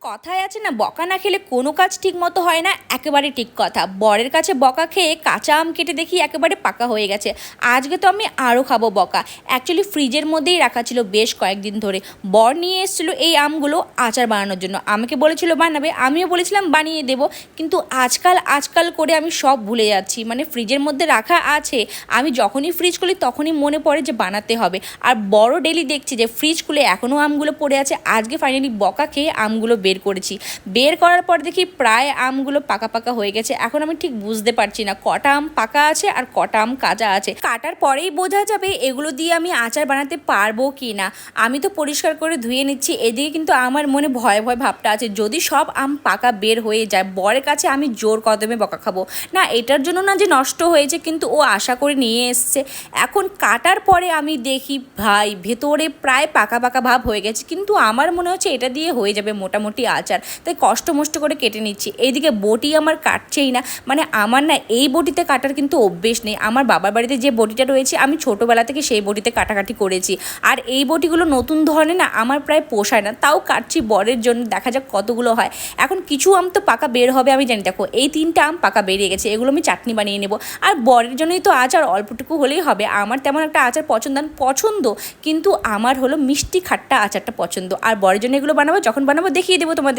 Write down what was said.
কথায় আছে না, বকা না খেলে কোনো কাজ ঠিক মতো হয় না, একেবারে ঠিক কথা। বরের কাছে বকা খেয়ে কাঁচা আম কেটে দেখি একেবারে পাকা হয়ে গেছে। আজকে তো আমি আরও খাবো বকা। অ্যাকচুয়ালি ফ্রিজের মধ্যেই রাখা ছিল বেশ কয়েকদিন ধরে। বর নিয়ে এসেছিলো এই আমগুলো আচার বানানোর জন্য, আমাকে বলেছিল বানাবে, আমিও বলেছিলাম বানিয়ে দেবো। কিন্তু আজকাল করে আমি সব ভুলে যাচ্ছি। মানে ফ্রিজের মধ্যে রাখা আছে, আমি যখনই ফ্রিজ খুলি তখনই মনে পড়ে যে বানাতে হবে। আর বড় ডেলি দেখছি যে ফ্রিজ খুলে এখনও আমগুলো পড়ে আছে। আজকে ফাইনালি বকা খেয়ে আমগুলো বের করেছি। বের করার পর দেখি প্রায় আমগুলো পাকা পাকা হয়ে গেছে। এখন আমি ঠিক বুঝতে পারছি না কটা আম পাকা আছে আর কটা আম কাঁচা আছে। কাটার পরেই বোঝা যাবে এগুলো দিয়ে আমি আচার বানাতে পারবো কি না। আমি তো পরিষ্কার করে ধুয়ে নিচ্ছি, এদিকে কিন্তু আমার মনে ভয় ভয় ভাবটা আছে, যদি সব আম পাকা বের হয়ে যায় বরের কাছে আমি জোর কদমে বকা খাবো না। এটার জন্য না যে নষ্ট হয়েছে, কিন্তু ও আশা করে নিয়ে এসছে। এখন কাটার পরে আমি দেখি ভাই ভেতরে প্রায় পাকা পাকা ভাব হয়ে গেছে, কিন্তু আমার মনে হচ্ছে এটা দিয়ে হয়ে যাবে মোটামুটি আচার। তাই কষ্ট মষ্ট করে কেটে নিচ্ছি। এইদিকে বটি আমার কাটছেই না। মানে আমার না এই বটিতে কাটার কিন্তু অভ্যেস নেই। আমার বাবার বাড়িতে যে বটিটা রয়েছে আমি ছোটোবেলা থেকে সেই বটিতে কাটাকাটি করেছি। আর এই বটিগুলো নতুন ধরনের না, আমার প্রায় পোষায় না, তাও কাটছি বরের জন্য। দেখা যাক কতগুলো হয়। এখন কিছু আম তো পাকা বের হবে আমি জানি। দেখো এই 3টা আম পাকা বেরিয়ে গেছে, এগুলো আমি চাটনি বানিয়ে নেব। আর বরের জন্যই তো আচার, অল্পটুকু হলেই হবে। আমার তেমন একটা আচার পছন্দ, কিন্তু আমার হলো মিষ্টি খাট্টা আচারটা পছন্দ। আর বরের জন্য এগুলো বানাবো, যখন বানাবো দেখিয়ে দেবো তোমাদের।